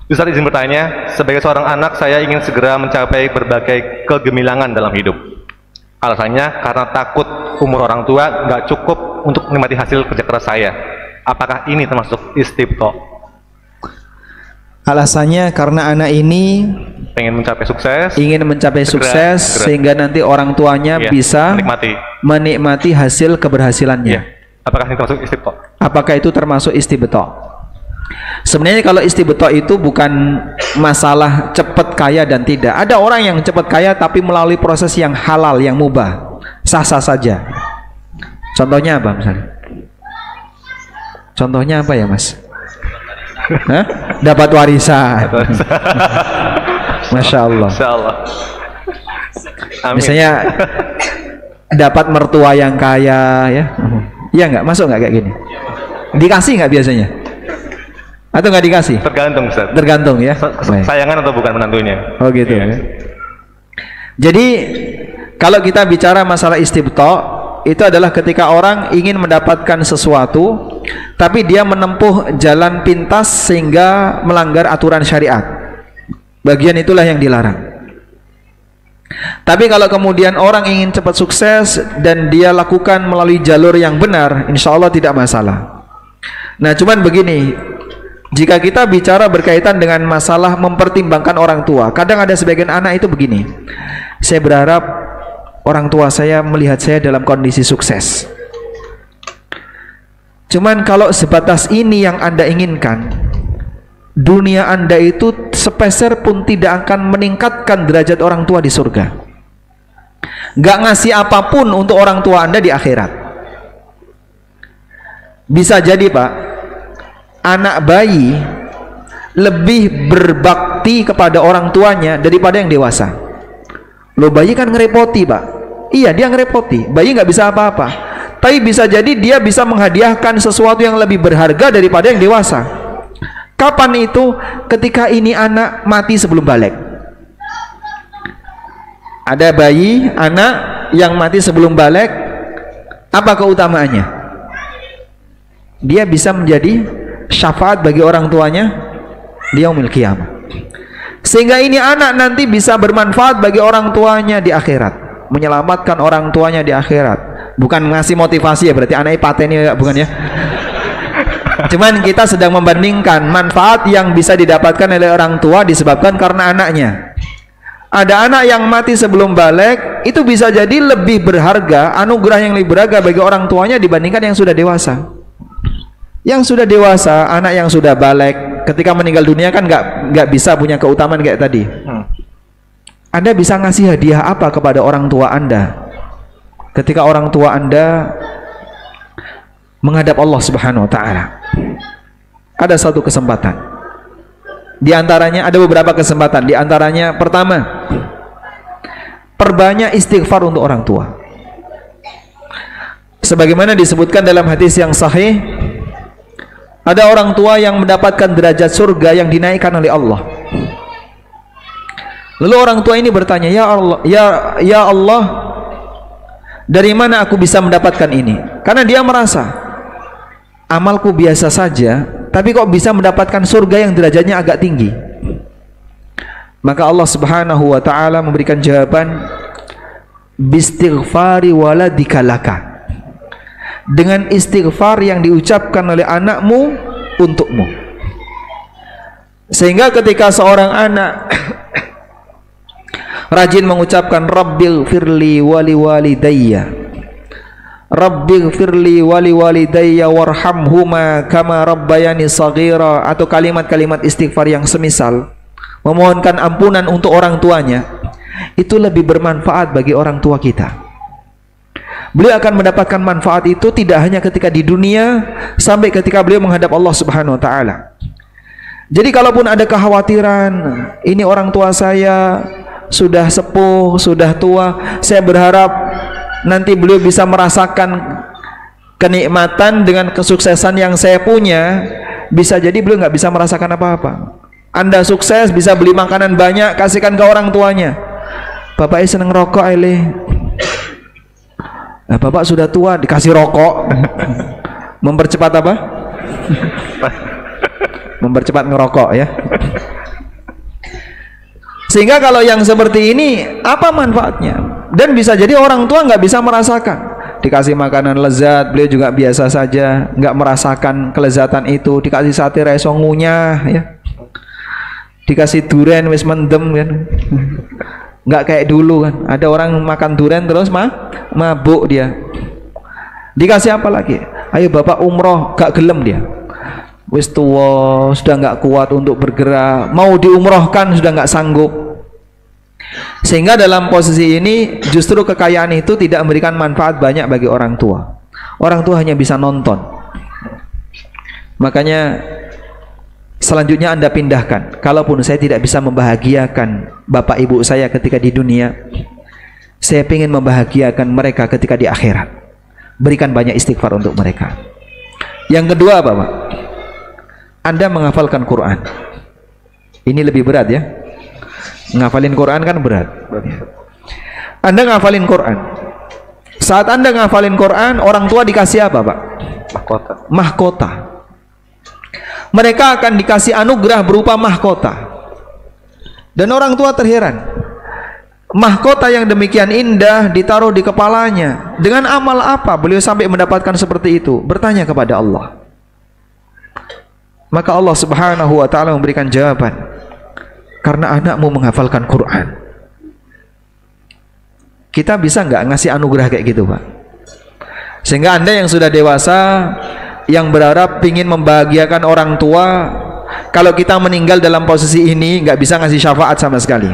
Ustaz izin bertanya, sebagai seorang anak saya ingin segera mencapai berbagai kegemilangan dalam hidup. Alasannya karena takut umur orang tua nggak cukup untuk menikmati hasil kerja keras saya. Apakah ini termasuk istibto? Alasannya karena anak ini ingin mencapai sukses sehingga nanti orang tuanya bisa menikmati hasil keberhasilannya. Apakah ini termasuk istibto? Apakah itu termasuk istibto? Sebenarnya kalau istibto itu bukan masalah cepat kaya dan tidak. Ada orang yang cepat kaya tapi melalui proses yang halal, yang mubah, sah-sah saja. Contohnya apa misalnya? Contohnya apa ya Mas? Hah? Dapat warisan. Masya Allah. Misalnya dapat mertua yang kaya, ya? Iya nggak? Masuk nggak kayak gini? Dikasih nggak biasanya? Atau nggak dikasih? Tergantung Ustaz. Tergantung ya. Sayangan atau bukan menantunya? Oh gitu ya. Jadi kalau kita bicara masalah istibto, itu adalah ketika orang ingin mendapatkan sesuatu tapi dia menempuh jalan pintas sehingga melanggar aturan syariat. Bagian itulah yang dilarang. Tapi kalau kemudian orang ingin cepat sukses dan dia lakukan melalui jalur yang benar, insya Allah tidak masalah. Nah cuman begini, jika kita bicara berkaitan dengan masalah mempertimbangkan orang tua, kadang ada sebagian anak itu begini, saya berharap orang tua saya melihat saya dalam kondisi sukses. Cuman kalau sebatas ini yang Anda inginkan, dunia Anda itu sepeser pun tidak akan meningkatkan derajat orang tua di surga. Gak ngasih apapun untuk orang tua Anda di akhirat. Bisa jadi Pak, anak bayi lebih berbakti kepada orang tuanya daripada yang dewasa. Loh, bayi kan ngerepoti Pak. Iya, dia ngerepoti. Bayi nggak bisa apa-apa, tapi bisa jadi dia bisa menghadiahkan sesuatu yang lebih berharga daripada yang dewasa. Kapan itu? Ketika ini anak mati sebelum balik. Ada bayi, anak yang mati sebelum balik, apa keutamaannya? Dia bisa menjadi syafaat bagi orang tuanya di yaumil qiyamah. Sehingga ini anak nanti bisa bermanfaat bagi orang tuanya di akhirat, menyelamatkan orang tuanya di akhirat. Bukan ngasih motivasi ya, berarti anaknya paten ya, bukan ya? Cuman kita sedang membandingkan manfaat yang bisa didapatkan oleh orang tua disebabkan karena anaknya. Ada anak yang mati sebelum balik, itu bisa jadi lebih berharga, anugerah yang lebih berharga bagi orang tuanya dibandingkan yang sudah dewasa. Yang sudah dewasa, anak yang sudah balik, ketika meninggal dunia kan nggak bisa punya keutamaan kayak tadi. Anda bisa ngasih hadiah apa kepada orang tua Anda ketika orang tua Anda menghadap Allah Subhanahu wa taala? Ada satu kesempatan. Di antaranya ada beberapa kesempatan. Di antaranya pertama, perbanyak istighfar untuk orang tua. Sebagaimana disebutkan dalam hadis yang sahih, ada orang tua yang mendapatkan derajat surga yang dinaikkan oleh Allah. Lalu orang tua ini bertanya, "Ya Allah, ya Allah, dari mana aku bisa mendapatkan ini?" Karena dia merasa amalku biasa saja, tapi kok bisa mendapatkan surga yang derajatnya agak tinggi. Maka Allah Subhanahu wa taala memberikan jawaban, bistighfari waladika laka. Dengan istighfar yang diucapkan oleh anakmu untukmu. Sehingga ketika seorang anak rajin mengucapkan Rabbighfirli wali walidayya, Rabbighfirli wali walidayya warhamhuma kama rabbayani shaghira, atau kalimat-kalimat istighfar yang semisal memohonkan ampunan untuk orang tuanya, itu lebih bermanfaat bagi orang tua kita. Beliau akan mendapatkan manfaat itu tidak hanya ketika di dunia, sampai ketika beliau menghadap Allah Subhanahu wa taala. Jadi kalaupun ada kekhawatiran, ini orang tua saya sudah sepuh, sudah tua, saya berharap nanti beliau bisa merasakan kenikmatan dengan kesuksesan yang saya punya, bisa jadi beliau nggak bisa merasakan apa-apa. Anda sukses, bisa beli makanan banyak, kasihkan ke orang tuanya. Bapak seneng rokok, nah, bapak sudah tua, dikasih rokok. Mempercepat apa? Mempercepat ngerokok ya. Sehingga kalau yang seperti ini apa manfaatnya? Dan bisa jadi orang tua nggak bisa merasakan. Dikasih makanan lezat, beliau juga biasa saja, nggak merasakan kelezatan itu. Dikasih sate reso ngunyah, ya. Dikasih duren wis mendem kan. Nggak kayak dulu kan. Ada orang makan duren terus mabuk dia. Dikasih apa lagi? Ayo bapak umroh, gak gelem dia. Wis tua, sudah nggak kuat untuk bergerak, mau diumrohkan sudah nggak sanggup. Sehingga dalam posisi ini justru kekayaan itu tidak memberikan manfaat banyak bagi orang tua. Orang tua hanya bisa nonton. Makanya selanjutnya Anda pindahkan. Kalaupun saya tidak bisa membahagiakan bapak ibu saya ketika di dunia, saya ingin membahagiakan mereka ketika di akhirat. Berikan banyak istighfar untuk mereka. Yang kedua apa Pak? Anda menghafalkan Quran. Ini lebih berat ya. Ngafalin Quran kan berat. Anda ngafalin Quran. Saat Anda ngafalin Quran, orang tua dikasih apa Pak? Mahkota. Mahkota. Mereka akan dikasih anugerah berupa mahkota. Dan orang tua terheran. Mahkota yang demikian indah ditaruh di kepalanya. Dengan amal apa beliau sampai mendapatkan seperti itu? Bertanya kepada Allah. Maka Allah Subhanahu wa ta'ala memberikan jawaban, karena anakmu menghafalkan Quran. Kita bisa nggak ngasih anugerah kayak gitu Pak? Sehingga Anda yang sudah dewasa, yang berharap ingin membahagiakan orang tua, kalau kita meninggal dalam posisi ini nggak bisa ngasih syafaat sama sekali.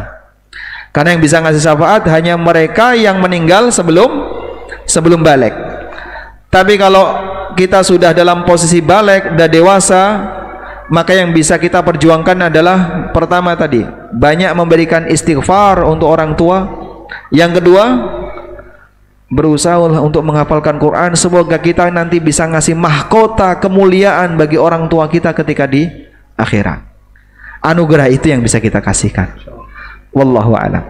Karena yang bisa ngasih syafaat hanya mereka yang meninggal sebelum balik. Tapi kalau kita sudah dalam posisi balik, sudah dewasa, maka yang bisa kita perjuangkan adalah pertama tadi, banyak memberikan istighfar untuk orang tua. Yang kedua, berusaha untuk menghafalkan Quran. Semoga kita nanti bisa ngasih mahkota kemuliaan bagi orang tua kita ketika di akhirat. Anugerah itu yang bisa kita kasihkan. Wallahu a'lam.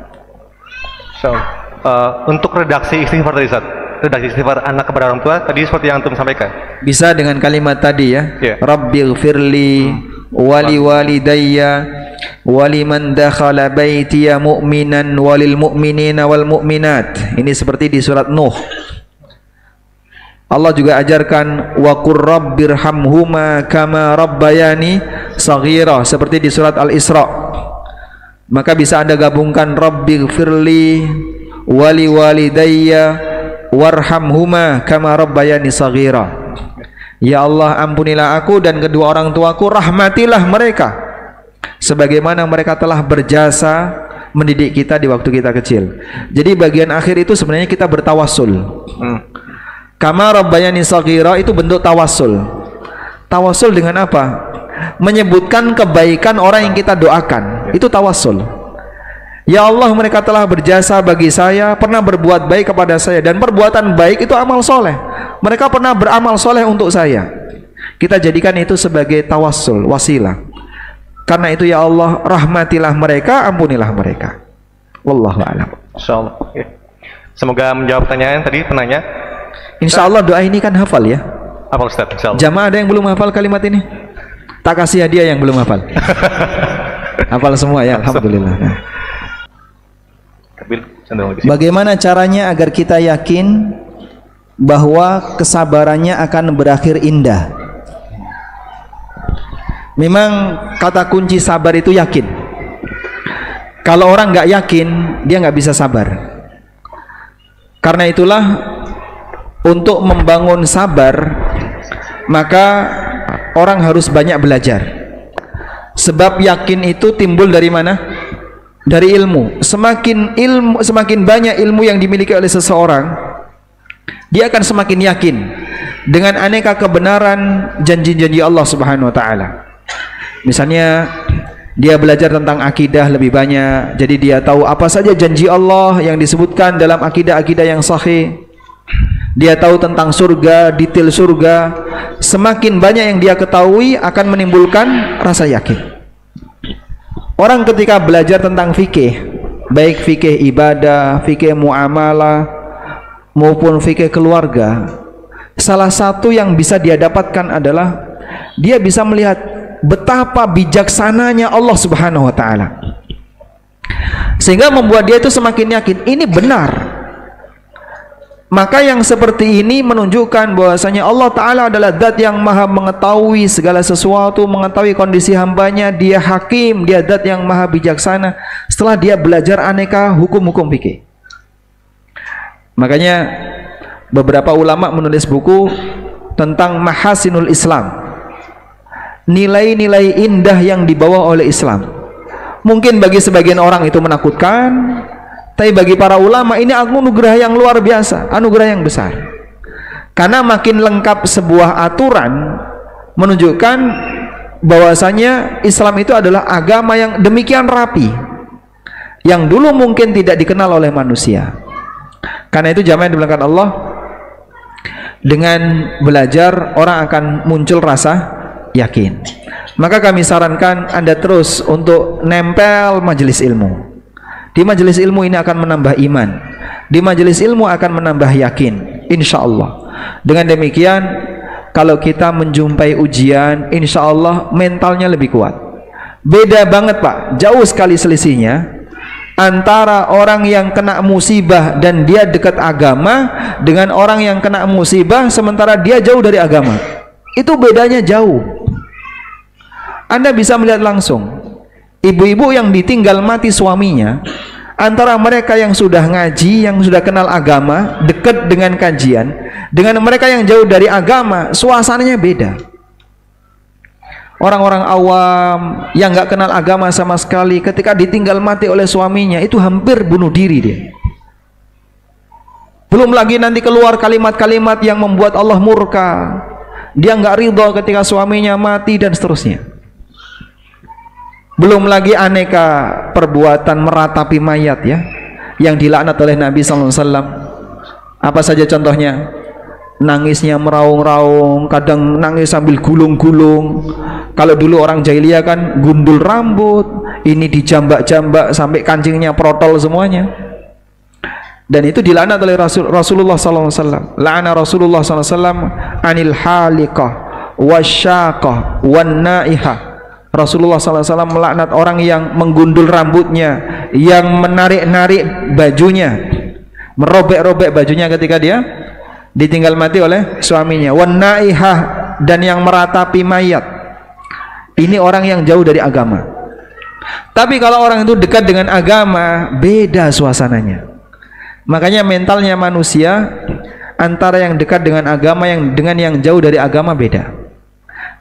Untuk redaksi istighfar tadi Ustaz, redaksi istighfar anak kepada orang tua tadi seperti yang antum sampaikan. Bisa dengan kalimat tadi ya. Yeah. Rabbighfirli wali walidayya waliman dakhala baitiya mu'minan walil mu'minina wal mu'minat. Ini seperti di surat Nuh. Allah juga ajarkan wa qur rabbirhamhuma kama rabbayani shaghira, seperti di surat Al-Isra. Maka bisa Anda gabungkan Rabbighfirli wali walidayya warhamhuma kama rabbayani shaghira. Ya Allah, ampunilah aku dan kedua orang tuaku, rahmatilah mereka sebagaimana mereka telah berjasa mendidik kita di waktu kita kecil. Jadi bagian akhir itu sebenarnya kita bertawassul. Kama rabbayani shaghira itu bentuk tawassul. Tawassul dengan apa? Menyebutkan kebaikan orang yang kita doakan. Itu tawassul. Ya Allah, mereka telah berjasa bagi saya, pernah berbuat baik kepada saya, dan perbuatan baik itu amal soleh. Mereka pernah beramal soleh untuk saya. Kita jadikan itu sebagai tawassul, wasilah. Karena itu ya Allah, rahmatilah mereka, ampunilah mereka. Wallahu a'lam. Insyaallah. Semoga menjawab pertanyaan tadi penanya. Insyaallah doa ini kan hafal ya. Apa Ustaz? Insyaallah. Jamaah ada yang belum hafal kalimat ini? Tak kasih hadiah yang belum hafal. Hafal semua ya, alhamdulillah. Bagaimana caranya agar kita yakin bahwa kesabarannya akan berakhir indah? Memang kata kunci sabar itu yakin. Kalau orang nggak yakin, dia nggak bisa sabar. Karena itulah untuk membangun sabar, maka orang harus banyak belajar. Sebab yakin itu timbul dari mana? Dari ilmu. Semakin banyak ilmu yang dimiliki oleh seseorang, dia akan semakin yakin dengan aneka kebenaran janji-janji Allah Subhanahu wa taala. Misalnya dia belajar tentang akidah lebih banyak, jadi dia tahu apa saja janji Allah yang disebutkan dalam akidah-akidah yang sahih. Dia tahu tentang surga, detail surga. Semakin banyak yang dia ketahui akan menimbulkan rasa yakin. Orang ketika belajar tentang fikih, baik fikih ibadah, fikih muamalah maupun fikih keluarga, salah satu yang bisa dia dapatkan adalah dia bisa melihat betapa bijaksananya Allah Subhanahu wa taala. sehingga membuat dia itu semakin yakin ini benar. Maka yang seperti ini menunjukkan bahwasanya Allah Ta'ala adalah zat yang maha mengetahui segala sesuatu, mengetahui kondisi hambanya. Dia hakim, dia zat yang maha bijaksana setelah dia belajar aneka hukum-hukum fikih. Makanya beberapa ulama menulis buku tentang mahasinul Islam, nilai-nilai indah yang dibawa oleh Islam. Mungkin bagi sebagian orang itu menakutkan, tapi bagi para ulama ini anugerah yang luar biasa, anugerah yang besar. Karena makin lengkap sebuah aturan menunjukkan bahwasanya Islam itu adalah agama yang demikian rapi, yang dulu mungkin tidak dikenal oleh manusia. Karena itu jamaah yang dimuliakan Allah, dengan belajar orang akan muncul rasa yakin. Maka kami sarankan Anda terus untuk nempel majelis ilmu. Di majelis ilmu ini akan menambah iman. Di majelis ilmu akan menambah yakin, insya Allah. Dengan demikian, kalau kita menjumpai ujian, insya Allah mentalnya lebih kuat. Beda banget Pak, jauh sekali selisihnya antara orang yang kena musibah dan dia dekat agama dengan orang yang kena musibah sementara dia jauh dari agama. Itu bedanya jauh. Anda bisa melihat langsung ibu-ibu yang ditinggal mati suaminya, antara mereka yang sudah ngaji, yang sudah kenal agama, dekat dengan kajian, dengan mereka yang jauh dari agama, suasananya beda. Orang-orang awam yang nggak kenal agama sama sekali, ketika ditinggal mati oleh suaminya, itu hampir bunuh diri dia. Belum lagi nanti keluar kalimat-kalimat yang membuat Allah murka. Dia nggak ridho ketika suaminya mati dan seterusnya. Belum lagi aneka perbuatan meratapi mayat ya, yang dilaknat oleh Nabi SAW. Apa saja contohnya? Nangisnya meraung-raung, kadang nangis sambil gulung-gulung. Kalau dulu orang jahiliyah kan gundul rambut, ini dijambak-jambak sampai kancingnya protol semuanya. Dan itu dilaknat oleh Rasulullah SAW. La'ana Rasulullah SAW anil haliqah wasyaqah wan naihah. Rasulullah SAW melaknat orang yang menggundul rambutnya, yang menarik-narik bajunya, merobek-robek bajunya ketika dia ditinggal mati oleh suaminya, wan naihah, dan yang meratapi mayat. Ini orang yang jauh dari agama. Tapi kalau orang itu dekat dengan agama, beda suasananya. Makanya mentalnya manusia antara yang dekat dengan agama dengan yang jauh dari agama beda.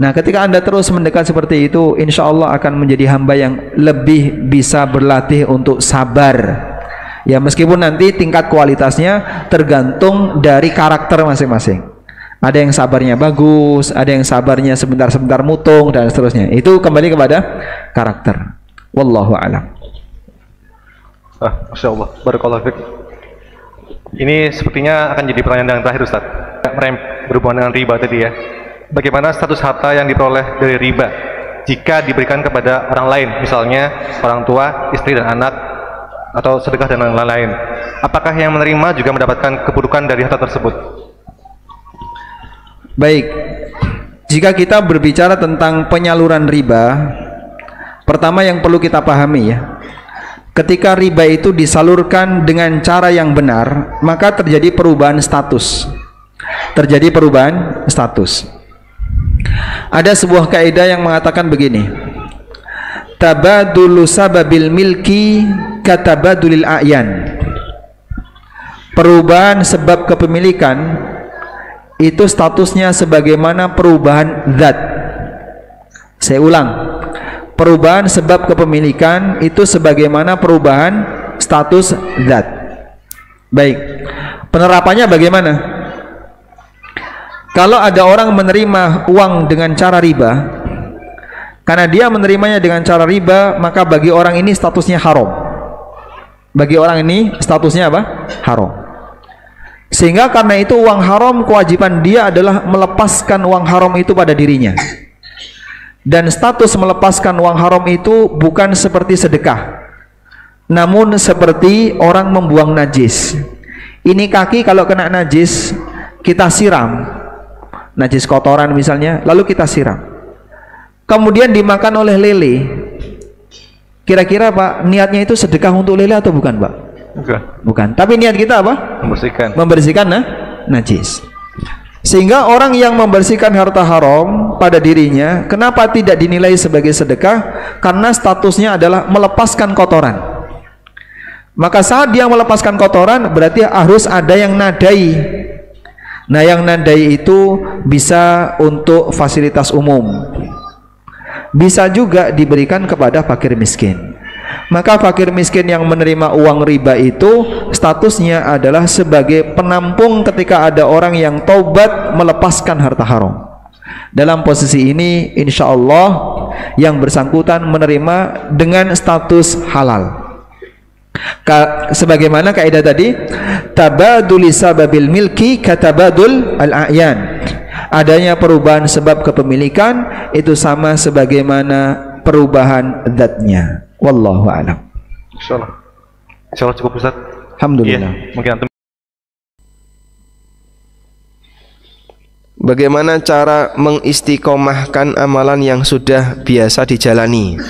Nah, ketika Anda terus mendekat seperti itu, insya Allah akan menjadi hamba yang lebih bisa berlatih untuk sabar. Ya, meskipun nanti tingkat kualitasnya tergantung dari karakter masing-masing. Ada yang sabarnya bagus, ada yang sabarnya sebentar-sebentar mutung, dan seterusnya. Itu kembali kepada karakter. Wallahu a'lam. Masya Allah, barakallahu fiik. Ini sepertinya akan jadi pertanyaan yang terakhir Ustaz. Berhubungan dengan riba tadi ya. Bagaimana status harta yang diperoleh dari riba jika diberikan kepada orang lain, misalnya orang tua, istri dan anak, atau sedekah dan lain-lain? Apakah yang menerima juga mendapatkan keburukan dari harta tersebut? Baik, jika kita berbicara tentang penyaluran riba, pertama yang perlu kita pahami ya, ketika riba itu disalurkan dengan cara yang benar, maka terjadi perubahan status. Terjadi perubahan status. Ada sebuah kaidah yang mengatakan begini: tabadulu sababil milki katabadulil a'yan. Perubahan sebab kepemilikan itu statusnya sebagaimana perubahan zat. Saya ulang, perubahan sebab kepemilikan itu sebagaimana perubahan status zat. Baik, penerapannya bagaimana? Kalau ada orang menerima uang dengan cara riba, karena dia menerimanya dengan cara riba, maka bagi orang ini statusnya haram. Bagi orang ini statusnya apa? Haram. Sehingga karena itu uang haram, kewajiban dia adalah melepaskan uang haram itu pada dirinya. Dan status melepaskan uang haram itu bukan seperti sedekah, namun seperti orang membuang najis. Ini kaki kalau kena najis, kita siram. Najis kotoran misalnya, lalu kita siram, kemudian dimakan oleh lele. Kira-kira Pak, niatnya itu sedekah untuk lele atau bukan Pak? Bukan. Tapi niat kita apa? Membersihkan najis. Sehingga orang yang membersihkan harta haram pada dirinya, kenapa tidak dinilai sebagai sedekah? Karena statusnya adalah melepaskan kotoran. Maka saat dia melepaskan kotoran, berarti harus ada yang nadai. Nah, yang nadai itu bisa untuk fasilitas umum, bisa juga diberikan kepada fakir miskin. Maka fakir miskin yang menerima uang riba itu statusnya adalah sebagai penampung ketika ada orang yang taubat melepaskan harta haram. Dalam posisi ini insya Allah yang bersangkutan menerima dengan status halal. Sebagaimana kaidah tadi, tabadul sababil milki katabadul al-a'yan. Adanya perubahan sebab kepemilikan itu sama sebagaimana perubahan zatnya. Wallahu a'lam. Insyaallah cukup Ustaz. Alhamdulillah. Iya, mungkin antum. Bagaimana cara mengistiqomahkan amalan yang sudah biasa dijalani?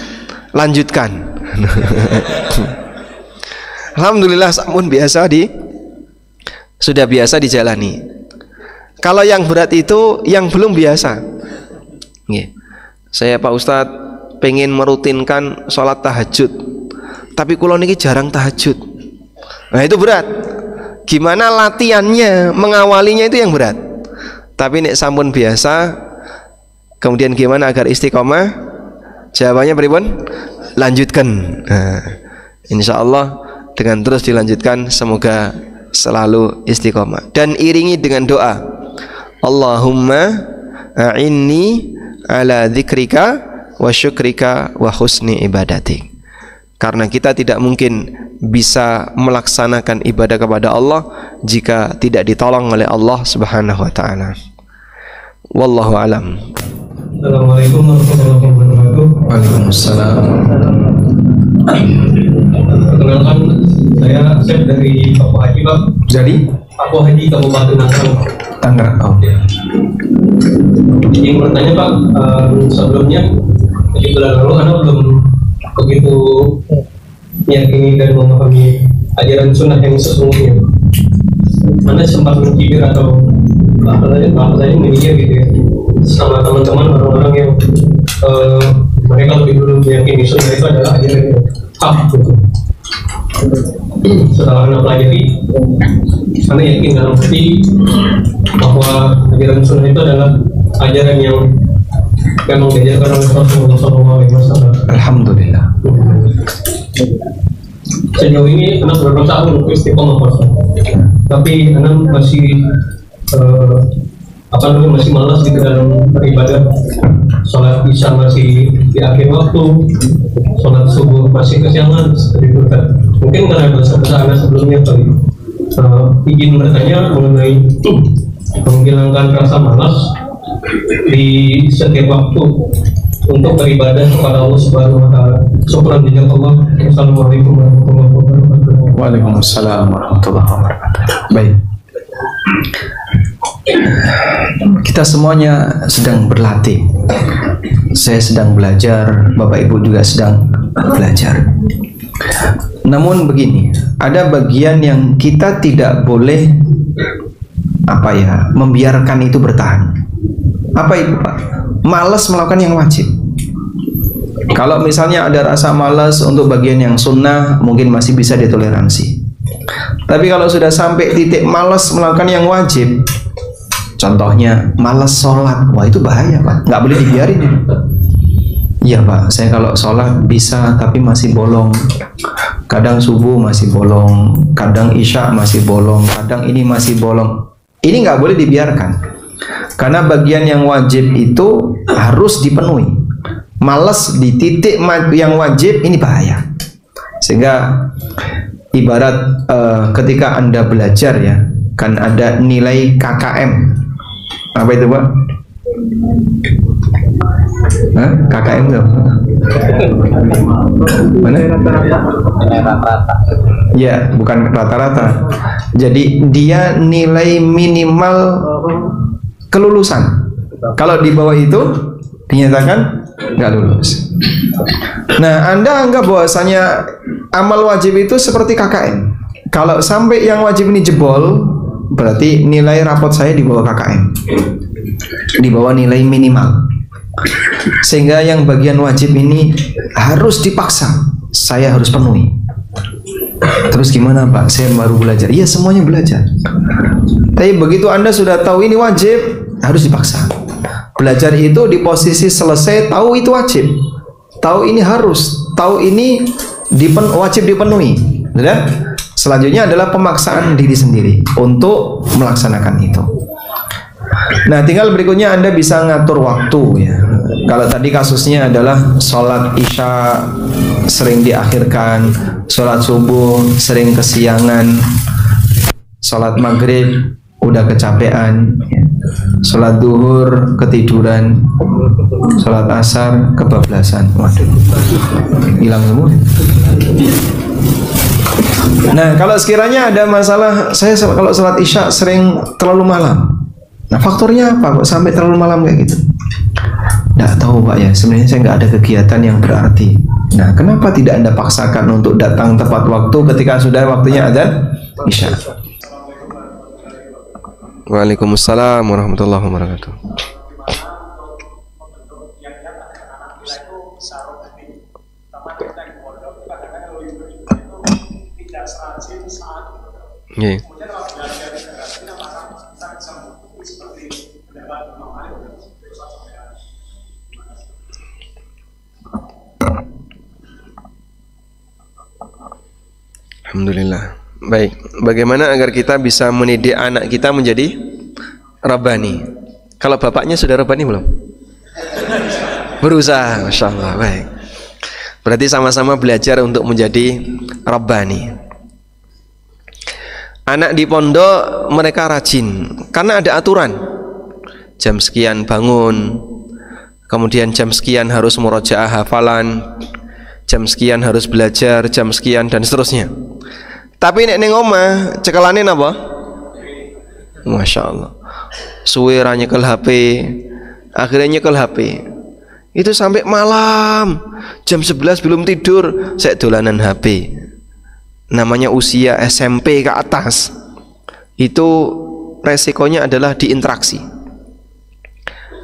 Lanjutkan. Alhamdulillah sampun sudah biasa dijalani. Kalau yang berat itu yang belum biasa. Saya Pak Ustadz pengen merutinkan sholat tahajud, tapi kulo niki jarang tahajud. Nah itu berat. Gimana latihannya, mengawalinya itu yang berat. Tapi nek sampun biasa, kemudian gimana agar istiqomah? Jawabannya pripun? Lanjutkan. Nah, insya Allah dengan terus dilanjutkan, semoga selalu istiqomah. Dan iringi dengan doa, Allahumma a'inni ala dzikrika wa syukrika wa husni ibadatik. Karena kita tidak mungkin bisa melaksanakan ibadah kepada Allah jika tidak ditolong oleh Allah Subhanahu wa taala. Wallahu alam. Assalamualaikum warahmatullahi wabarakatuh. Waalaikumsalam. Perkenalkan, saya Asep dari Paku Haji Pak. Jadi Paku Haji Kabupaten Tangerang. Oh. Ya. Ingin bertanya Pak, sebelumnya di bulan lalu Anda belum begitu meyakini dan memahami ajaran sunnah yang sesungguhnya. Anda sempat mencibir atau apa saja menyindir gitu ya sama teman-teman orang-orang yang mereka lebih dulu meyakini sunnah itu adalah ajaran yang hak gitu. Setelah Anda pelajari, Anda yakin dalam hati bahwa ajaran sunnah itu adalah ajaran yang memang diajarkan oleh Rasulullah SAW. Alhamdulillah. Sejauh ini Anda sudah berusaha untuk istiqomah puasa, tapi Anda masih masih malas gitu dalam beribadah. Sholat isya masih di akhir waktu, sholat subuh masih kesiangan seperti itu kan. Mungkin karena dosa-dosa Anda sebelumnya kali. Ingin bertanya mengenai menghilangkan rasa malas di setiap waktu untuk beribadah kepada Allah Subhanahu wa taala. Syukran jazakallah. Assalamualaikum warahmatullahi wabarakatuh. Waalaikumsalam warahmatullahi wabarakatuh. Baik. Kita semuanya sedang berlatih. Saya sedang belajar, Bapak Ibu juga sedang belajar. Namun begini, ada bagian yang kita tidak boleh membiarkan itu bertahan. Apa itu Pak? Malas melakukan yang wajib. Kalau misalnya ada rasa malas untuk bagian yang sunnah, mungkin masih bisa ditoleransi. Tapi kalau sudah sampai titik malas melakukan yang wajib, contohnya malas sholat, wah itu bahaya Pak, nggak boleh dibiarin. Iya Pak, saya kalau sholat bisa tapi masih bolong. Kadang subuh masih bolong, kadang isya masih bolong, kadang ini masih bolong. Ini nggak boleh dibiarkan. Karena bagian yang wajib itu harus dipenuhi. Malas di titik yang wajib ini bahaya. Sehingga ibarat ketika Anda belajar ya, kan ada nilai KKM. Apa itu Pak? KKM itu mana? Rata-rata. Ya, bukan rata-rata. Jadi dia nilai minimal kelulusan. Kalau di bawah itu dinyatakan nggak lulus. Nah, Anda anggap bahwasanya amal wajib itu seperti KKN. Kalau sampai yang wajib ini jebol, berarti nilai rapot saya di bawah KKN, di bawah nilai minimal. Sehingga yang bagian wajib ini harus dipaksa, saya harus penuhi. Terus gimana Pak? Saya baru belajar. Iya, semuanya belajar. Tapi begitu Anda sudah tahu ini wajib, harus dipaksa. Belajar itu di posisi selesai, tahu itu wajib, tahu ini harus, tahu ini wajib dipenuhi. Ya? Selanjutnya adalah pemaksaan diri sendiri untuk melaksanakan itu. Nah, tinggal berikutnya Anda bisa ngatur waktu ya. Kalau tadi kasusnya adalah sholat isya sering diakhirkan, sholat subuh sering kesiangan, sholat maghrib udah kecapean, sholat duhur ketiduran, sholat asar kebablasan. Waduh, hilang semua. Nah, kalau sekiranya ada masalah, saya kalau sholat isya sering terlalu malam. Nah, faktornya apa kok sampai terlalu malam kayak gitu? Nggak tahu Pak ya, sebenarnya saya nggak ada kegiatan yang berarti. Nah, kenapa tidak Anda paksakan untuk datang tepat waktu ketika sudah waktunya adzan isya? Waalaikumsalam warahmatullahi wabarakatuh. Yeah. Alhamdulillah. Baik, bagaimana agar kita bisa mendidik anak kita menjadi Rabbani? Kalau bapaknya sudah Rabbani belum? Berusaha, Masya Allah. Baik, berarti sama-sama belajar untuk menjadi Rabbani. Anak di pondok mereka rajin karena ada aturan. Jam sekian bangun, kemudian jam sekian harus murojaah hafalan, jam sekian harus belajar, jam sekian dan seterusnya. Tapi nek ning omah cekelane napa? Masya Allah. Suwe ra nyekel HP, akhirnya nyekel HP. Itu sampai malam, jam 11 belum tidur, saya dolanan HP. Namanya usia SMP ke atas. Itu resikonya adalah diinteraksi.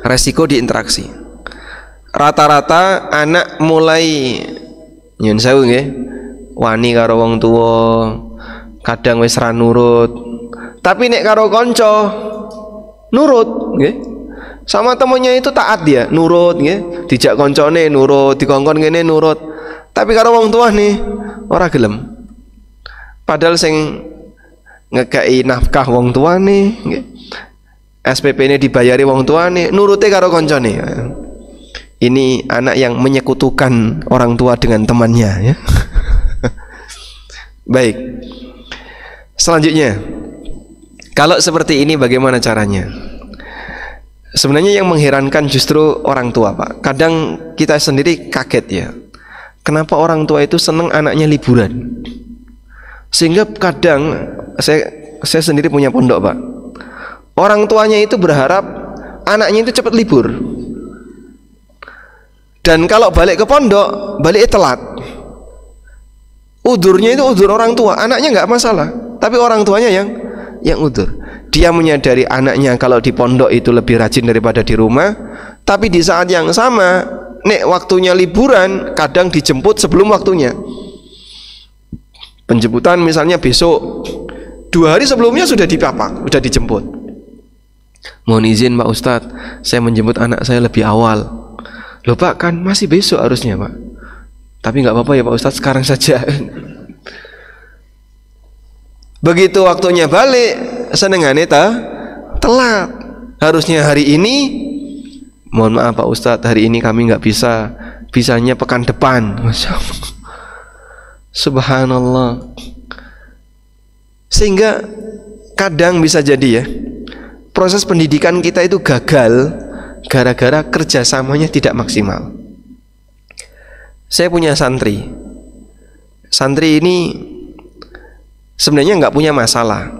Resiko diinteraksi. Rata-rata anak mulai nyun sewu nggih, wani karo wong tuwa, kadang wis ra nurut. Tapi nek karo kanca nurut nggih. Sama temennya itu taat dia, nurut nggih. Dijak kancane nurut, dikongkon ngene nurut. Tapi karo wong tua nih ora gelem. Padahal sing ngekei nafkah wong tuane nggih. SPP-ne dibayari wong tuane, nurute karo kancane. Ini anak yang menyekutukan orang tua dengan temannya ya. Baik. Selanjutnya, kalau seperti ini bagaimana caranya? Sebenarnya yang mengherankan justru orang tua, Pak. Kadang kita sendiri kaget ya. Kenapa orang tua itu senang anaknya liburan? Sehingga kadang saya sendiri punya pondok, Pak. Orang tuanya itu berharap anaknya itu cepat libur. Dan kalau balik ke pondok, baliknya telat. Udurnya itu udur orang tua, anaknya nggak masalah, tapi orang tuanya yang udur. Dia menyadari anaknya kalau di pondok itu lebih rajin daripada di rumah, tapi di saat yang sama, nek waktunya liburan, kadang dijemput sebelum waktunya. Penjemputan misalnya besok, 2 hari sebelumnya sudah dipapak, sudah dijemput. Mohon izin Pak Ustadz, saya menjemput anak saya lebih awal. Loh Pak, kan masih besok harusnya Pak. Tapi nggak apa-apa ya Pak Ustadz, sekarang saja. Begitu waktunya balik, senengane telat. Harusnya hari ini, mohon maaf Pak Ustadz, hari ini kami nggak bisa, bisanya pekan depan. Masya Allah. Subhanallah. Sehingga kadang bisa jadi ya, proses pendidikan kita itu gagal gara-gara kerjasamanya tidak maksimal. Saya punya santri. Santri ini sebenarnya nggak punya masalah,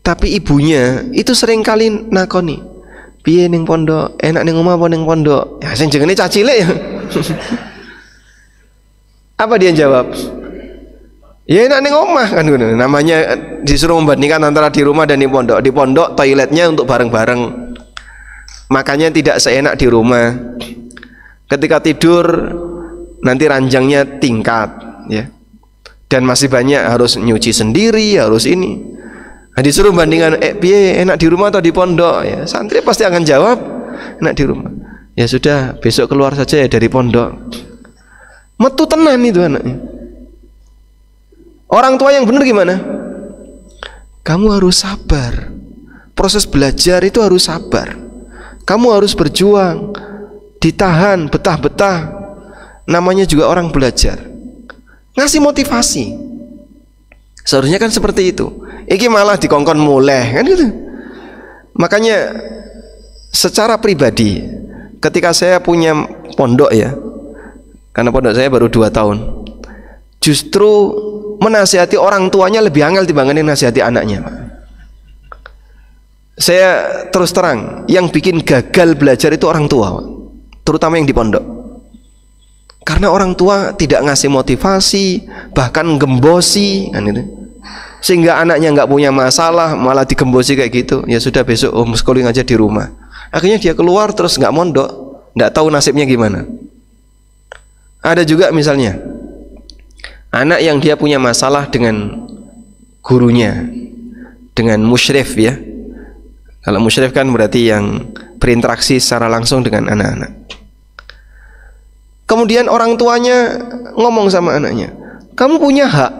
tapi ibunya itu sering kali nakoni. Piye ning pondok? Enak ning omah apa ning pondok? Ya sing jenenge cah cilik ya. Apa dia jawab? Ya enak ning omah kan ngono. Namanya disuruh membandingkan antara di rumah dan di pondok. Di pondok toiletnya untuk bareng-bareng. Makanya tidak seenak di rumah. Ketika tidur nanti ranjangnya tingkat ya. Dan masih banyak harus nyuci sendiri, harus ini. Nah, disuruh bandingkan piye enak di rumah atau di pondok ya. Santri pasti akan jawab enak di rumah. Ya sudah, besok keluar saja ya dari pondok. Metu tenan itu anaknya. Orang tua yang benar gimana? Kamu harus sabar. Proses belajar itu harus sabar. Kamu harus berjuang, ditahan, betah-betah. Namanya juga orang belajar. Ngasih motivasi. Seharusnya kan seperti itu. Iki malah dikongkon mulai kan gitu. Makanya secara pribadi ketika saya punya pondok ya, karena pondok saya baru 2 tahun, justru menasihati orang tuanya lebih angel dibandingin nasihati anaknya. Saya terus terang, yang bikin gagal belajar itu orang tua, terutama yang di pondok. Karena orang tua tidak ngasih motivasi, bahkan gembosi kan itu. Sehingga anaknya nggak punya masalah, malah digembosi kayak gitu. Ya sudah, besok homeschooling aja di rumah. Akhirnya dia keluar terus nggak mondok, nggak tahu nasibnya gimana. Ada juga misalnya anak yang dia punya masalah dengan gurunya, dengan musyrif ya. Kalau musyrif kan berarti yang berinteraksi secara langsung dengan anak-anak. Kemudian orang tuanya ngomong sama anaknya, kamu punya hak,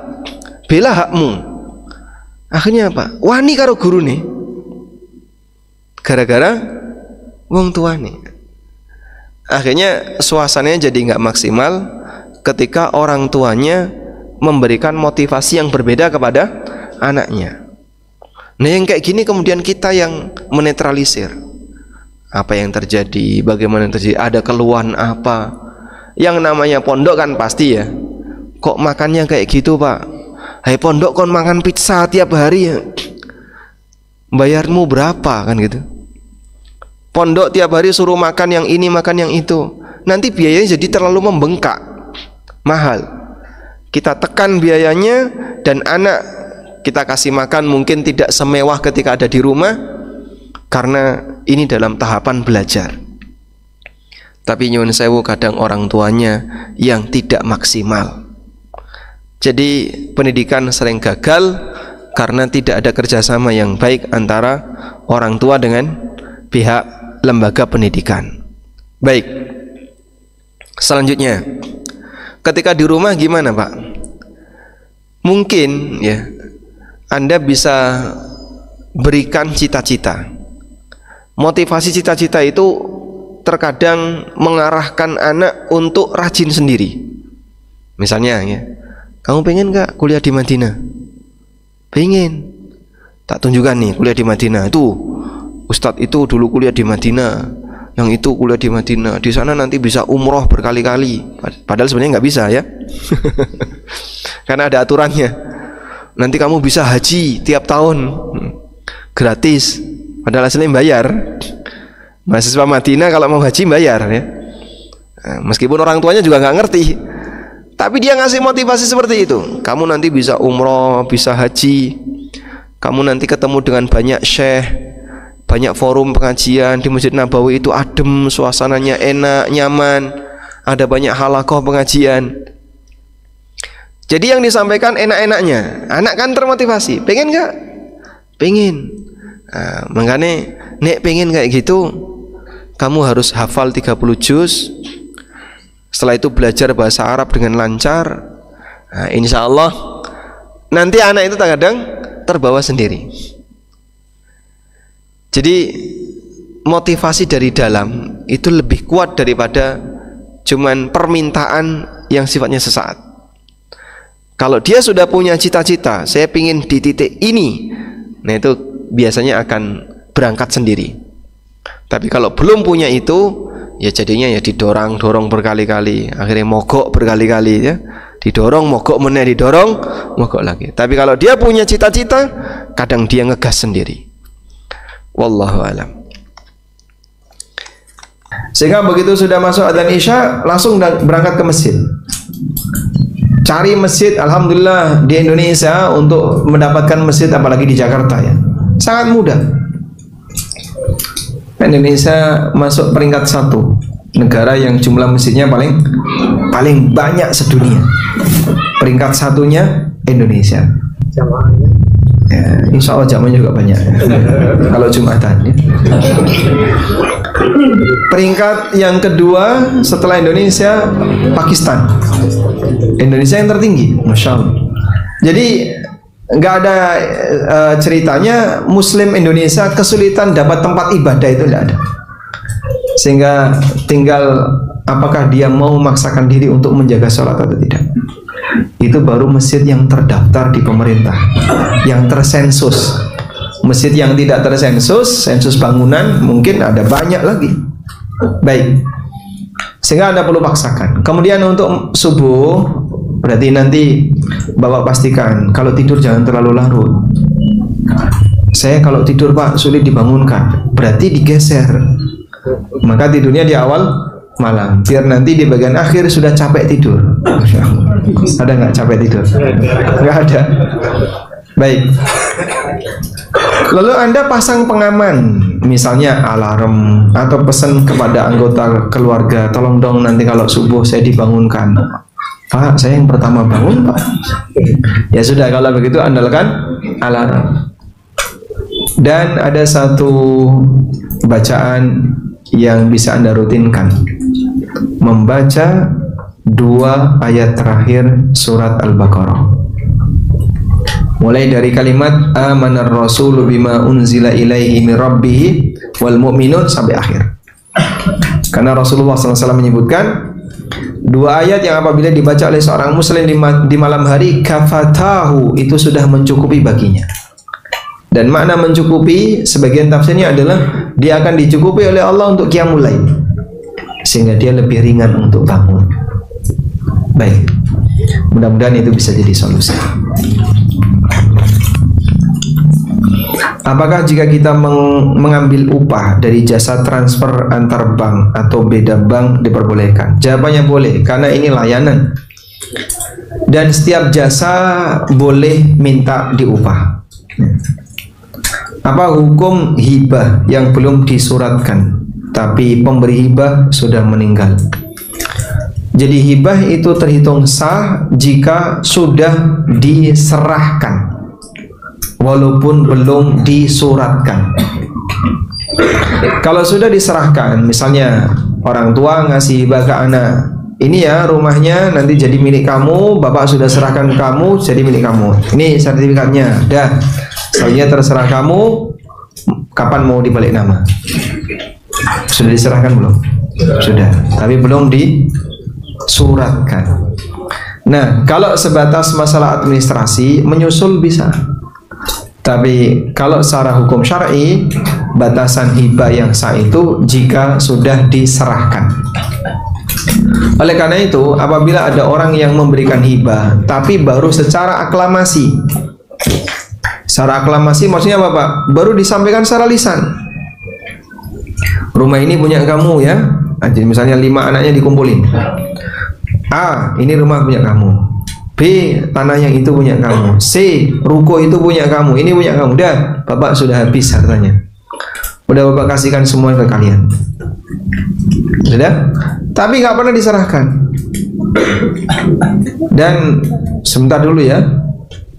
bela hakmu. Akhirnya apa? Wani karo guru nih. Gara-gara wong tua nih. Akhirnya suasananya jadi nggak maksimal ketika orang tuanya memberikan motivasi yang berbeda kepada anaknya. Nah yang kayak gini kemudian kita yang menetralisir. Apa yang terjadi? Bagaimana yang terjadi? Ada keluhan apa? Yang namanya pondok kan pasti ya. Kok makannya kayak gitu pak? Hai pondok kon makan pizza tiap hari ya. Bayarmu berapa kan gitu. Pondok tiap hari suruh makan yang ini, makan yang itu. Nanti biayanya jadi terlalu membengkak, mahal. Kita tekan biayanya dan anak kita kasih makan mungkin tidak semewah ketika ada di rumah, karena ini dalam tahapan belajar. Tapi nyuwun sewu kadang orang tuanya yang tidak maksimal. Jadi pendidikan sering gagal karena tidak ada kerjasama yang baik antara orang tua dengan pihak lembaga pendidikan. Baik, selanjutnya ketika di rumah gimana pak? Mungkin ya Anda bisa berikan cita-cita. Motivasi cita-cita itu terkadang mengarahkan anak untuk rajin sendiri. Misalnya ya, kamu pengen gak kuliah di Madinah? Pengen. Tak tunjukkan nih kuliah di Madinah. Itu Ustadz itu dulu kuliah di Madinah, yang itu kuliah di Madinah. Di sana nanti bisa umroh berkali-kali. Padahal sebenarnya nggak bisa ya. Karena ada aturannya. Nanti kamu bisa haji tiap tahun gratis. Padahal hasilnya bayar. Mahasiswa Madinah kalau mau haji bayar ya. Meskipun orang tuanya juga nggak ngerti. Tapi dia ngasih motivasi seperti itu. Kamu nanti bisa umroh, bisa haji. Kamu nanti ketemu dengan banyak syekh, banyak forum pengajian di Masjid Nabawi itu adem, suasananya enak, nyaman. Ada banyak halaqah pengajian. Jadi yang disampaikan enak-enaknya. Anak kan termotivasi. Pengen nggak? Pengen. Nah, makanya nek pengen kayak gitu, kamu harus hafal 30 juz. Setelah itu belajar bahasa Arab dengan lancar. Nah, insya Allah nanti anak itu kadang terbawa sendiri. Jadi motivasi dari dalam itu lebih kuat daripada cuman permintaan yang sifatnya sesaat. Kalau dia sudah punya cita-cita, saya pingin di titik ini, nah itu biasanya akan berangkat sendiri. Tapi kalau belum punya itu, ya jadinya ya didorong berkali-kali, akhirnya mogok berkali-kali ya, didorong mogok meneh, didorong mogok lagi. Tapi kalau dia punya cita-cita, kadang dia ngegas sendiri. Wallahu alam. Sehingga begitu sudah masuk adzan Isya langsung berangkat ke masjid. Cari masjid, alhamdulillah di Indonesia untuk mendapatkan masjid, apalagi di Jakarta ya, sangat mudah. Indonesia masuk peringkat 1 negara yang jumlah masjidnya paling banyak sedunia. Peringkat 1-nya Indonesia. Ya, insya Allah jamaahnya juga banyak kalau Jumatan ya. Peringkat yang kedua setelah Indonesia, Pakistan. Indonesia yang tertinggi, Masya Allah. Jadi nggak ada ceritanya Muslim Indonesia kesulitan dapat tempat ibadah, itu nggak ada. Sehingga tinggal apakah dia mau memaksakan diri untuk menjaga sholat atau tidak. Itu baru masjid yang terdaftar di pemerintah, yang tersensus. Masjid yang tidak tersensus, sensus bangunan mungkin ada banyak lagi. Baik, sehingga Anda perlu paksakan. Kemudian untuk subuh, berarti nanti Bapak pastikan kalau tidur jangan terlalu larut. Saya kalau tidur Pak sulit dibangunkan, berarti digeser. Maka tidurnya di awal malam, biar nanti di bagian akhir sudah capek tidur. Ada nggak capek tidur? Nggak ada. Baik. Lalu Anda pasang pengaman, misalnya alarm atau pesan kepada anggota keluarga, tolong dong nanti kalau subuh saya dibangunkan. Pak, saya yang pertama bangun Pak. Ya sudah, kalau begitu andalkan alarm. Dan ada satu bacaan yang bisa Anda rutinkan, membaca 2 ayat terakhir surat Al-Baqarah. Mulai dari kalimat amanar rasulu bima unzila ilaihi min rabbih wal mu'minun sampai akhir. Karena Rasulullah SAW menyebutkan 2 ayat yang apabila dibaca oleh seorang muslim di malam hari, kafatahu, itu sudah mencukupi baginya. Dan makna mencukupi, sebagian tafsirnya adalah dia akan dicukupi oleh Allah untuk qiyamul lail, sehingga dia lebih ringan untuk bangun. Baik, mudah-mudahan itu bisa jadi solusi. Apakah jika kita mengambil upah dari jasa transfer antar bank atau beda bank diperbolehkan? Jawabannya boleh, karena ini layanan. Dan setiap jasa boleh minta diupah. Apa hukum hibah yang belum disuratkan tapi pemberi hibah sudah meninggal? Jadi hibah itu terhitung sah jika sudah diserahkan walaupun belum disuratkan. Kalau sudah diserahkan, misalnya orang tua ngasih hibah ke anak, ini ya rumahnya nanti jadi milik kamu, bapak sudah serahkan kamu jadi milik kamu, ini sertifikatnya, dah. Selanjutnya terserah kamu kapan mau dibalik nama. Sudah diserahkan belum? Sudah, tapi belum disuratkan. Nah, kalau sebatas masalah administrasi menyusul bisa. Tapi kalau secara hukum syar'i, batasan hibah yang sah itu jika sudah diserahkan. Oleh karena itu, apabila ada orang yang memberikan hibah tapi baru secara aklamasi. Secara aklamasi maksudnya apa Pak? Baru disampaikan secara lisan. Rumah ini punya kamu ya. Jadi misalnya 5 anaknya dikumpulin. A, ini rumah punya kamu. B, tanah yang itu punya kamu. C, ruko itu punya kamu. Ini punya kamu. Udah, Bapak sudah habis hartanya. Udah Bapak kasihkan semua ke kalian. Sudah? Tapi nggak pernah diserahkan. Dan sebentar dulu ya.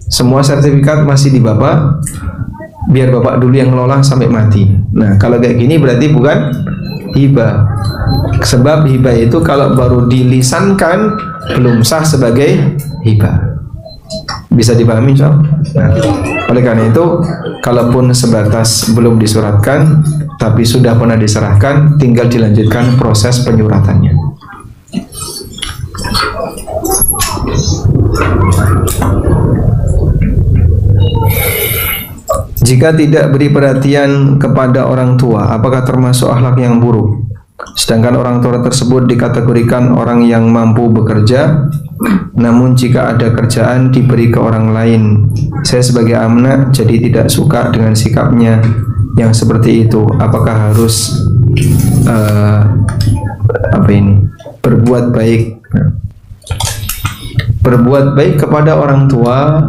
Semua sertifikat masih di Bapak, biar Bapak dulu yang ngelola sampai mati. Nah, kalau kayak gini berarti bukan hibah. Sebab hibah itu kalau baru dilisankan belum sah sebagai hibah. Bisa dipahami, Insya Allah? Nah, oleh karena itu, kalaupun sebatas belum disuratkan, tapi sudah pernah diserahkan, tinggal dilanjutkan proses penyuratannya. Jika tidak beri perhatian kepada orang tua, apakah termasuk akhlak yang buruk? Sedangkan orang tua tersebut dikategorikan orang yang mampu bekerja, namun jika ada kerjaan diberi ke orang lain. Saya sebagai anak jadi tidak suka dengan sikapnya yang seperti itu. Apakah harus berbuat baik. Berbuat baik kepada orang tua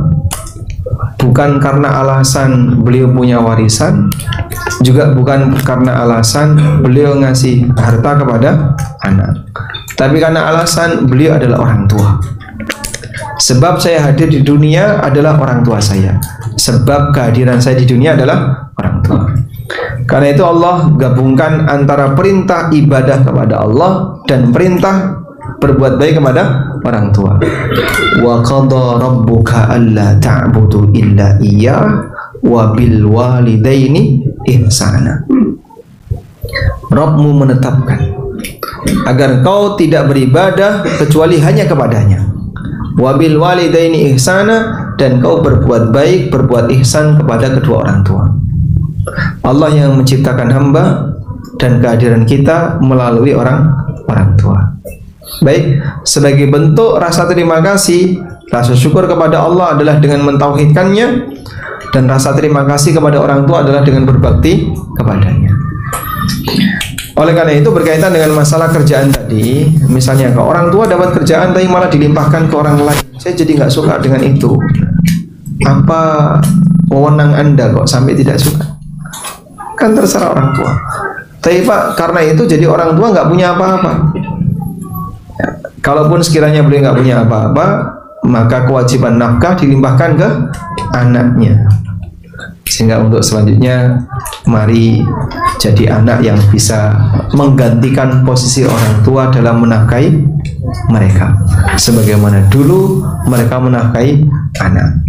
bukan karena alasan beliau punya warisan, juga bukan karena alasan beliau ngasih harta kepada anak, tapi karena alasan beliau adalah orang tua. Sebab saya hadir di dunia adalah orang tua saya. Sebab kehadiran saya di dunia adalah orang tua. Karena itu Allah gabungkan antara perintah ibadah kepada Allah dan perintah berbuat baik kepada orang tua. Wa qadha rabbuka alla ta'budu illa iyyah wa bil walidaini ihsana. Rabbmu menetapkan agar kau tidak beribadah kecuali hanya kepadanya. Wa bil walidaini ihsana, dan kau berbuat baik, berbuat ihsan kepada kedua orang tua. Allah yang menciptakan hamba dan kehadiran kita melalui orang tua. Baik, sebagai bentuk rasa terima kasih, rasa syukur kepada Allah adalah dengan mentauhidkannya, dan rasa terima kasih kepada orang tua adalah dengan berbakti kepadanya. Oleh karena itu, berkaitan dengan masalah kerjaan tadi, misalnya kalau orang tua dapat kerjaan tapi malah dilimpahkan ke orang lain, saya jadi nggak suka dengan itu. Apa wewenang Anda kok sampai tidak suka? Kan terserah orang tua. Tapi Pak, karena itu jadi orang tua nggak punya apa-apa. Ya, kalaupun sekiranya beliau nggak punya apa-apa, maka kewajiban nafkah dilimpahkan ke anaknya. Sehingga untuk selanjutnya, mari jadi anak yang bisa menggantikan posisi orang tua dalam menafkahi mereka, sebagaimana dulu mereka menafkahi anak.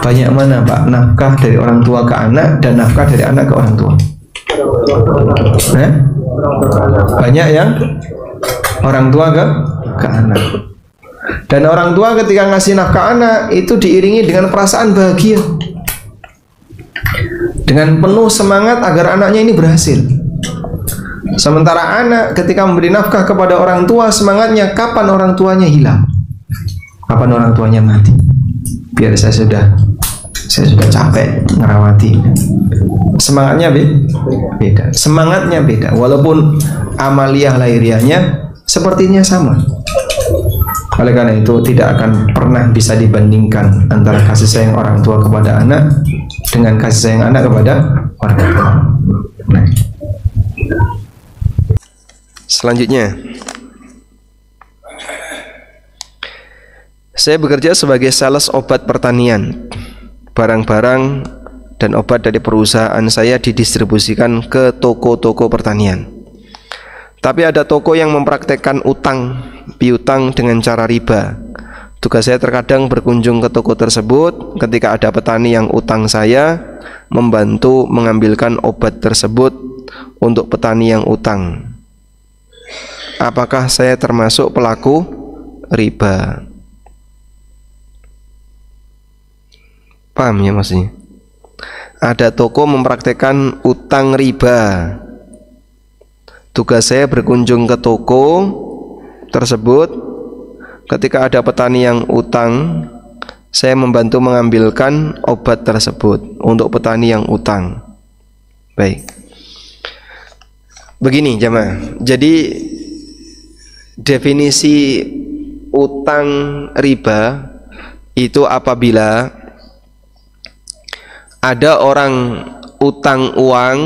Banyak mana Pak nafkah dari orang tua ke anak dan nafkah dari anak ke orang tua? Banyak yang orang tua ke anak. Dan orang tua ketika ngasih nafkah anak itu diiringi dengan perasaan bahagia, dengan penuh semangat agar anaknya ini berhasil. Sementara anak ketika memberi nafkah kepada orang tua, semangatnya kapan orang tuanya hilang, kapan orang tuanya mati. Biar saya sudah capek ngerawati. Semangatnya beda. Semangatnya beda. Walaupun amaliyah lahiriahnya sepertinya sama. Oleh karena itu tidak akan pernah bisa dibandingkan antara kasih sayang orang tua kepada anak dengan kasih sayang anak kepada orang tua. Nah. Selanjutnya, saya bekerja sebagai sales obat pertanian. Barang-barang dan obat dari perusahaan saya didistribusikan ke toko-toko pertanian. Tapi ada toko yang mempraktekkan utang piutang dengan cara riba. Tugas saya terkadang berkunjung ke toko tersebut ketika ada petani yang utang saya, membantu mengambilkan obat tersebut untuk petani yang utang. Apakah saya termasuk pelaku riba? Paham ya maksudnya? Ada toko mempraktekkan utang riba. Tugas saya berkunjung ke toko tersebut ketika ada petani yang utang, saya membantu mengambilkan obat tersebut untuk petani yang utang. Baik. Begini jemaah. Jadi definisi utang riba itu apabila ada orang utang uang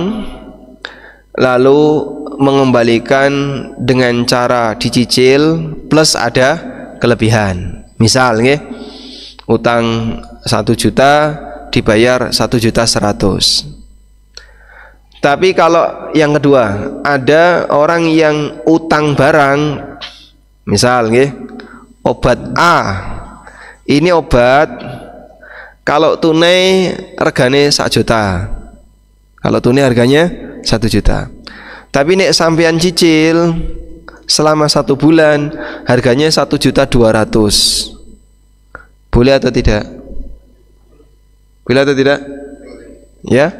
lalu mengembalikan dengan cara dicicil plus ada kelebihan. Misal nggih, utang 1 juta dibayar 1.100.000. Tapi kalau yang kedua, ada orang yang utang barang, misal nggih, obat A. Ini obat kalau tunai harganya 1 juta. Kalau tunai harganya 1 juta. Tapi nek sampean cicil selama 1 bulan harganya 1.200.000. Boleh atau tidak? Boleh atau tidak? Ya.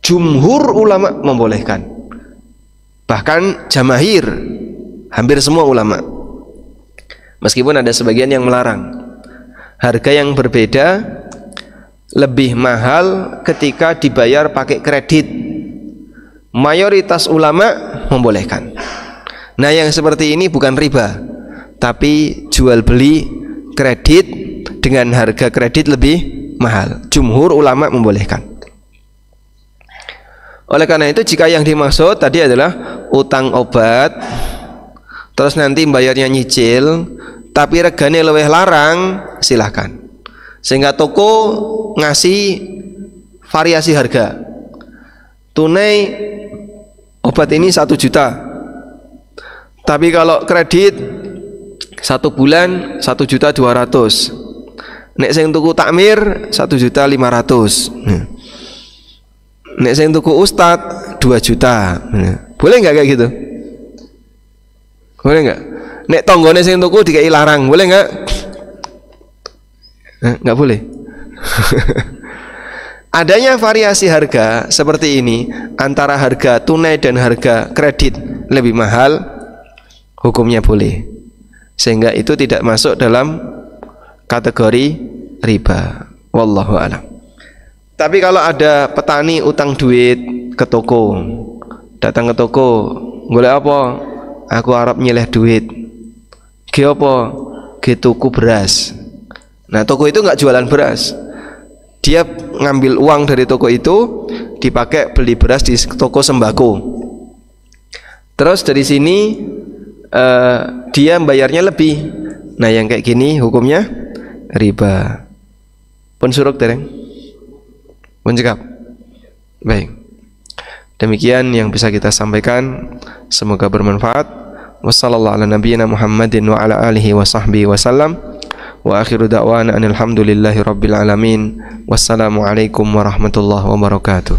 Jumhur ulama membolehkan. Bahkan jamahir, hampir semua ulama. Meskipun ada sebagian yang melarang. Harga yang berbeda lebih mahal ketika dibayar pakai kredit. Mayoritas ulama membolehkan. Nah, yang seperti ini bukan riba, tapi jual beli kredit dengan harga kredit lebih mahal. Jumhur ulama membolehkan. Oleh karena itu, jika yang dimaksud tadi adalah utang obat, terus nanti bayarnya nyicil, tapi regane luwih larang, silahkan. Sehingga toko ngasih variasi harga. Tunai obat ini 1 juta, tapi kalau kredit 1 bulan 1.200.000. Nek sing tuku takmir 1.500.000. Nek sing tuku ustad 2 juta. Boleh nggak kayak gitu? Boleh nggak? Nek tonggone sing tuku dikai larang, boleh nggak? Nggak boleh. Adanya variasi harga seperti ini antara harga tunai dan harga kredit lebih mahal, hukumnya boleh, sehingga itu tidak masuk dalam kategori riba. Wallahu a'lam. Tapi kalau ada petani utang duit ke toko, datang ke toko, golek apa? Aku arep nyeleh duit. Ge apa? Ge tuku beras. Nah, toko itu nggak jualan beras. Dia ngambil uang dari toko itu dipakai beli beras di toko sembako. Terus dari sini dia bayarnya lebih. Nah, yang kayak gini hukumnya riba. Pun suruk dereng. Pun cekap. Baik. Demikian yang bisa kita sampaikan. Semoga bermanfaat. Wassallallahu ala nabiyyina Muhammadin wa ala alihi wa sahbihi wasallam. Wa akhiru da'wana anil hamdulillahi rabbil alamin. Wassalamu alaikum warahmatullahi wabarakatuh.